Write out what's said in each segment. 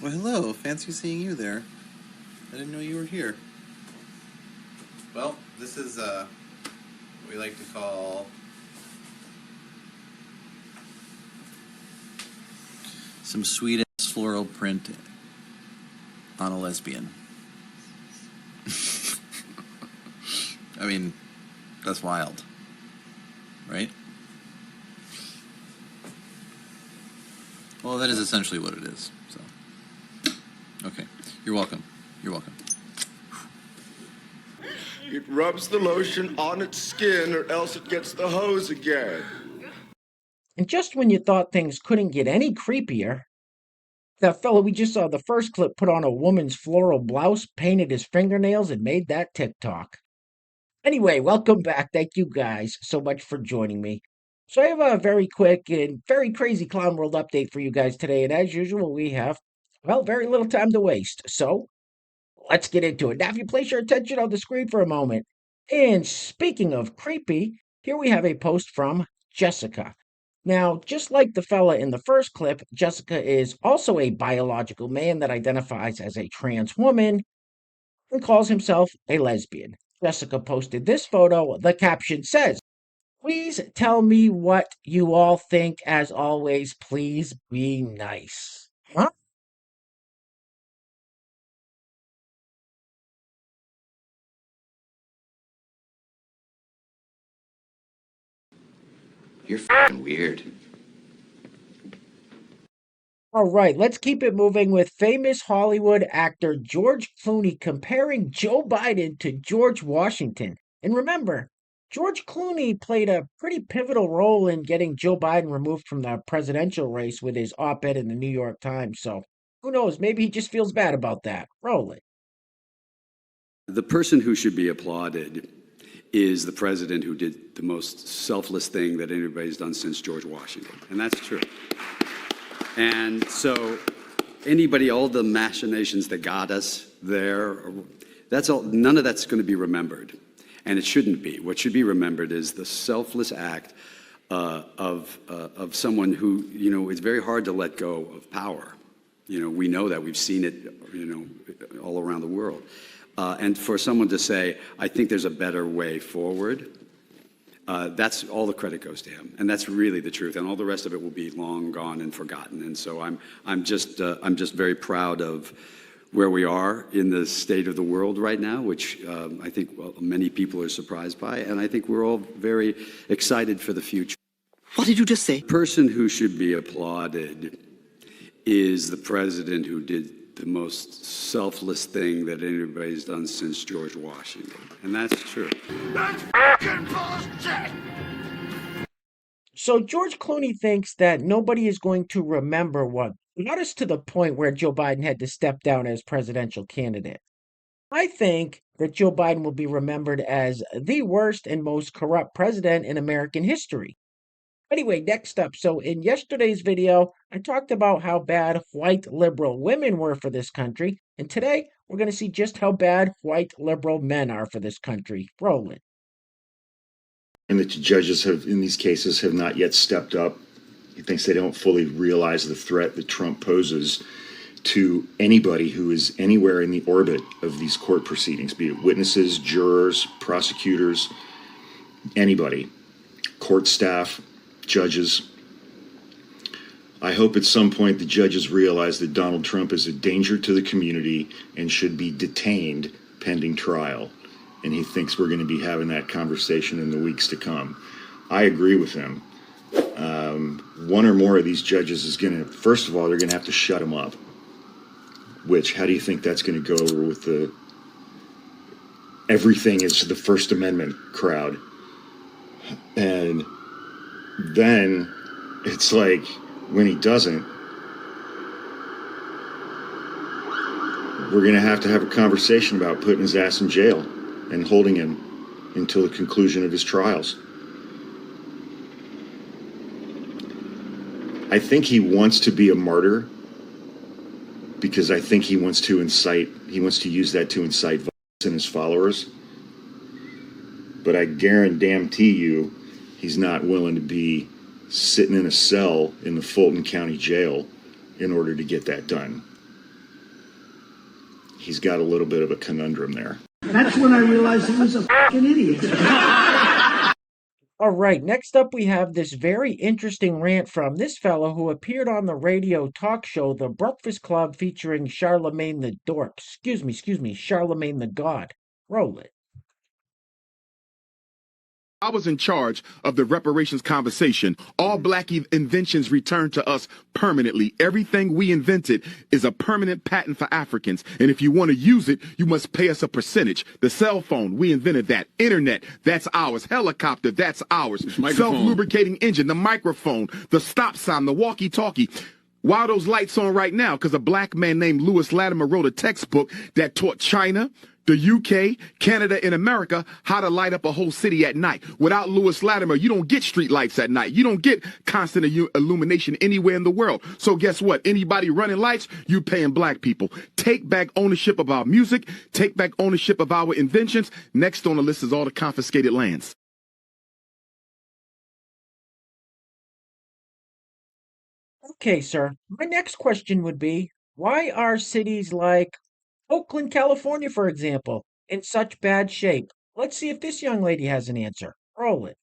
Well, hello. Fancy seeing you there. I didn't know you were here. Well, this is what we like to call some sweet-ass floral print on a lesbian. I mean, that's wild, right? Well, that is essentially what it is. So, okay. You're welcome. You're welcome. It rubs the lotion on its skin or else it gets the hose again. And just when you thought things couldn't get any creepier, that fellow we just saw the first clip put on a woman's floral blouse, painted his fingernails, and made that TikTok. Anyway, welcome back. Thank you guys so much for joining me. So I have a very quick and very crazy Clown World update for you guys today. And as usual, we have, well, very little time to waste. So let's get into it. Now, if you place your attention on the screen for a moment. And speaking of creepy, here we have a post from Jessica. Now, just like the fella in the first clip, Jessica is also a biological man that identifies as a trans woman and calls himself a lesbian. Jessica posted this photo. The caption says, "Please tell me what you all think. As always, please be nice." Huh? You're f***ing weird. All right, let's keep it moving with famous Hollywood actor George Clooney comparing Joe Biden to George Washington. And remember, George Clooney played a pretty pivotal role in getting Joe Biden removed from the presidential race with his op-ed in the New York Times. So who knows? Maybe he just feels bad about that. Roll it. The person who should be applauded is the president who did the most selfless thing that anybody's done since George Washington. And that's true. And so anybody, all the machinations that got us there, that's all, none of that's going to be remembered. And it shouldn't be. What should be remembered is the selfless act of someone who, you know, it's very hard to let go of power. You know, we know that. We've seen it, you know, all around the world. And for someone to say, I think there's a better way forward, that's all the credit goes to him. And that's really the truth. And all the rest of it will be long gone and forgotten. And so I'm just very proud of where we are in the state of the world right now, which I think many people are surprised by. And I think we're all very excited for the future. What did you just say? The person who should be applauded is the president who did the most selfless thing that anybody's done since George Washington. And that's true. That's fucking bullshit! So George Clooney thinks that nobody is going to remember what got us to the point where Joe Biden had to step down as presidential candidate. I think that Joe Biden will be remembered as the worst and most corrupt president in American history. Anyway, next up. So in yesterday's video, I talked about how bad white liberal women were for this country. And today, we're going to see just how bad white liberal men are for this country. Roll it. And the judges have, in these cases, have not yet stepped up. He thinks they don't fully realize the threat that Trump poses to anybody who is anywhere in the orbit of these court proceedings, be it witnesses, jurors, prosecutors, anybody, court staff, judges. I hope at some point the judges realize that Donald Trump is a danger to the community and should be detained pending trial. And he thinks we're going to be having that conversation in the weeks to come. I agree with him. One or more of these judges is going to, first of all, they're going to have to shut him up. Which, how do you think that's going to go over with the everything is the First Amendment crowd? And then it's like, when he doesn't, we're going to have a conversation about putting his ass in jail and holding him until the conclusion of his trials. I think he wants to be a martyr because I think he wants to use that to incite violence in his followers. But I guarantee you, he's not willing to be sitting in a cell in the Fulton County Jail in order to get that done. he's got a little bit of a conundrum there. That's when I realized he was a fucking idiot. All right, next up we have this very interesting rant from this fellow who appeared on the radio talk show The Breakfast Club featuring Charlemagne the Dork. Excuse me, Charlemagne the God. Roll it. I was in charge of the reparations conversation. All black inventions returned to us permanently. Everything we invented is a permanent patent for Africans. And if you want to use it, you must pay us a percentage. The cell phone, we invented that. Internet, that's ours. Helicopter, that's ours. Self-lubricating engine, the microphone, the stop sign, the walkie-talkie. Why are those lights on right now? Because a black man named Lewis Latimer wrote a textbook that taught China, the UK, Canada, and America how to light up a whole city at night. Without Lewis Latimer, you don't get street lights at night. You don't get constant illumination anywhere in the world. So guess what? Anybody running lights, you paying black people. Take back ownership of our music. Take back ownership of our inventions. Next on the list is all the confiscated lands. Okay, sir. My next question would be, why are cities like Oakland, California, for example, in such bad shape? Let's see if this young lady has an answer. Roll it.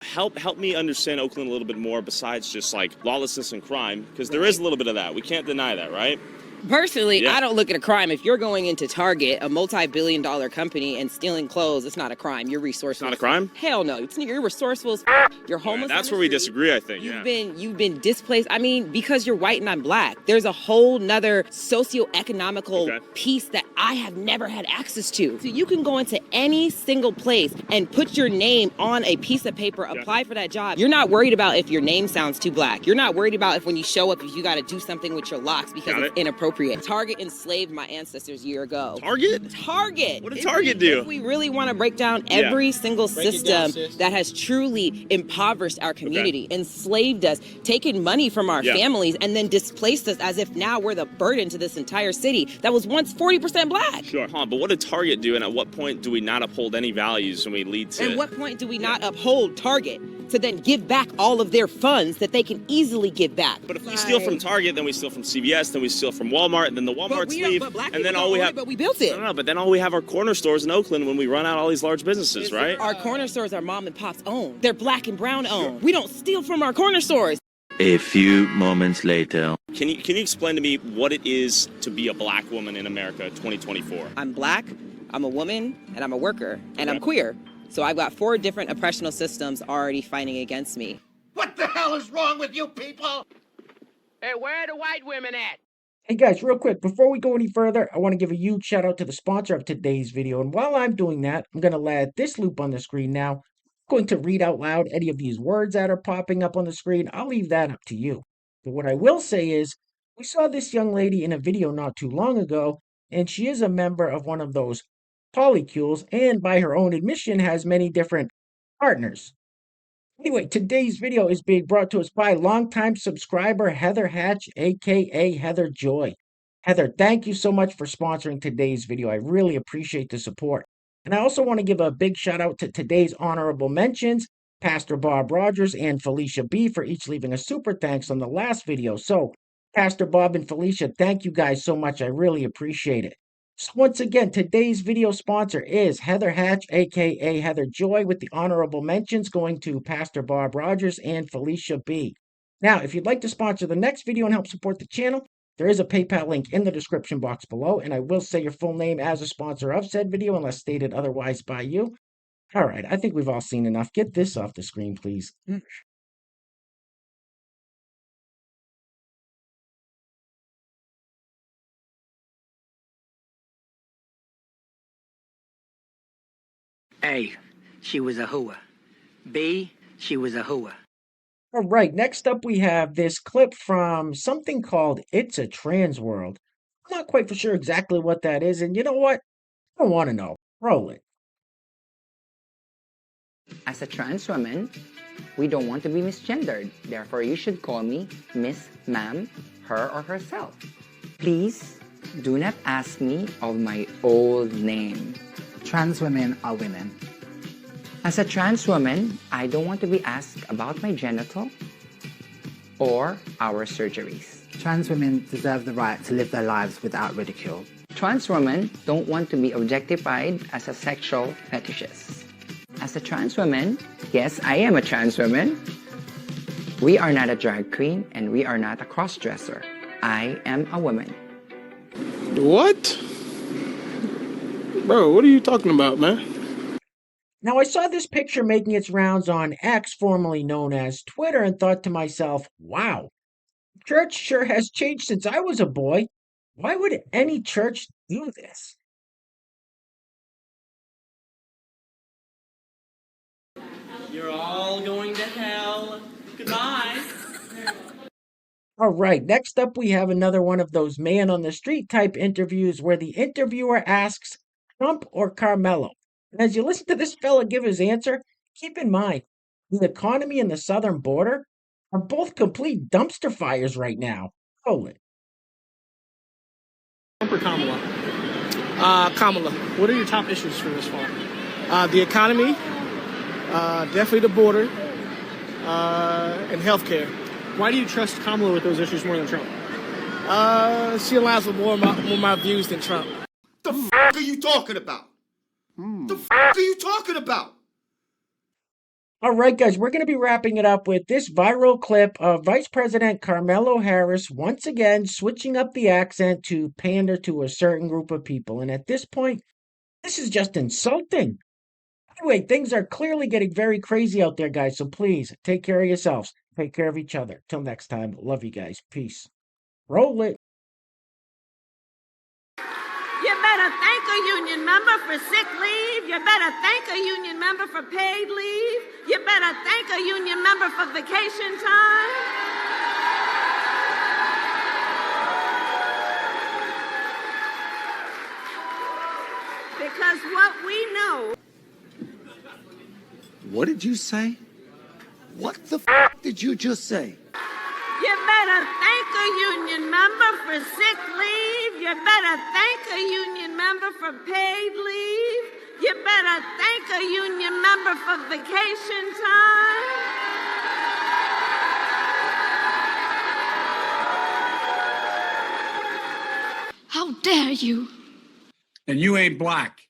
Help me understand Oakland a little bit more besides just like lawlessness and crime, because there is a little bit of that. We can't deny that, right? Personally, I don't look at a crime. If you're going into Target, a multi-billion-dollar company, and stealing clothes, it's not a crime. You're resourceful. Not a crime? Hell no. You're resourceful. You're homeless. That's where we disagree, I think. You've been displaced. I mean, because you're white and I'm black, there's a whole nother socioeconomical piece that I have never had access to. So you can go into any single place and put your name on a piece of paper, apply for that job. You're not worried about if your name sounds too black. You're not worried about if when you show up, if you got to do something with your locks because it's inappropriate. Target enslaved my ancestors a year ago. Target? Target. What did Target do? If we really want to break down every single system that has truly impoverished our community, enslaved us, taken money from our families, and then displaced us as if now we're the burden to this entire city that was once 40% black. Sure. But what did Target do, and at what point do we not uphold any values when we lead to... At what point do we not uphold Target to then give back all of their funds that they can easily give back? But if we steal from Target, then we steal from CVS, then we steal from Walmart, and then the Walmarts leave, and then all we have... But we built it. No, but then all we have are corner stores in Oakland when we run out all these large businesses, right? Our corner stores are mom and pop's own. They're black and brown owned. We don't steal from our corner stores. A few moments later. Can you explain to me what it is to be a black woman in America 2024? I'm black, I'm a woman, and I'm a worker, and I'm queer. So I've got 4 different oppressional systems already fighting against me. What the hell is wrong with you people? Hey, where are the white women at? Hey guys, real quick, before we go any further, I want to give a huge shout out to the sponsor of today's video. And while I'm doing that, I'm going to let this loop on the screen now. I'm going to read out loud any of these words that are popping up on the screen. I'll leave that up to you. But what I will say is, we saw this young lady in a video not too long ago, and she is a member of one of those polycules, and by her own admission has many different partners. Anyway, today's video is being brought to us by longtime subscriber Heather Hatch, aka Heather Joy. Heather, thank you so much for sponsoring today's video. I really appreciate the support. And I also want to give a big shout out to today's honorable mentions, Pastor Bob Rogers and Felicia B, for each leaving a super thanks on the last video. So, Pastor Bob and Felicia, thank you guys so much. I really appreciate it. So once again, today's video sponsor is Heather Hatch, aka Heather Joy, with the honorable mentions going to Pastor Bob Rogers and Felicia B. Now, if you'd like to sponsor the next video and help support the channel, there is a PayPal link in the description box below, and I will say your full name as a sponsor of said video unless stated otherwise by you. All right, I think we've all seen enough. Get this off the screen, please. A, she was a hooah. B, she was a hooah. All right, next up we have this clip from something called It's a Transor. I'm not quite for sure exactly what that is, and you know what? I don't want to know. Roll it. As a trans woman, we don't want to be misgendered. Therefore, you should call me Miss, Ma'am, her or herself. Please do not ask me of my old name. Trans women are women. As a trans woman, I don't want to be asked about my genital or our surgeries. Trans women deserve the right to live their lives without ridicule. Trans women don't want to be objectified as a sexual fetishist. As a trans woman, yes, I am a trans woman. We are not a drag queen and we are not a cross-dresser. I am a woman. What? Bro, what are you talking about, man? Now, I saw this picture making its rounds on X, formerly known as Twitter, and thought to myself, wow, church sure has changed since I was a boy. Why would any church do this? You're all going to hell. Goodbye. All right, next up we have another one of those man on the street type interviews where the interviewer asks Trump or Carmelo. And as you listen to this fella give his answer, keep in mind the economy and the southern border are both complete dumpster fires right now. Hold it. Trump or Kamala? Kamala, what are your top issues for this fall? The economy, definitely the border, and healthcare. Why do you trust Kamala with those issues more than Trump? She aligns with more of my views than Trump. The f*** are you talking about? The f*** are you talking about? All right, guys, we're going to be wrapping it up with this viral clip of Vice President Carmelo Harris once again switching up the accent to pander to a certain group of people. And at this point, this is just insulting. Anyway, things are clearly getting very crazy out there, guys. So please take care of yourselves. Take care of each other. Till next time, love you guys. Peace. Roll it. You better thank a union member for sick leave. You better thank a union member for paid leave. You better thank a union member for vacation time. Because what we know. What did you say? What the f did you just say? You better thank a union member for sick leave. You better thank a union member for paid leave. You better thank a union member for vacation time. How dare you? And you ain't black.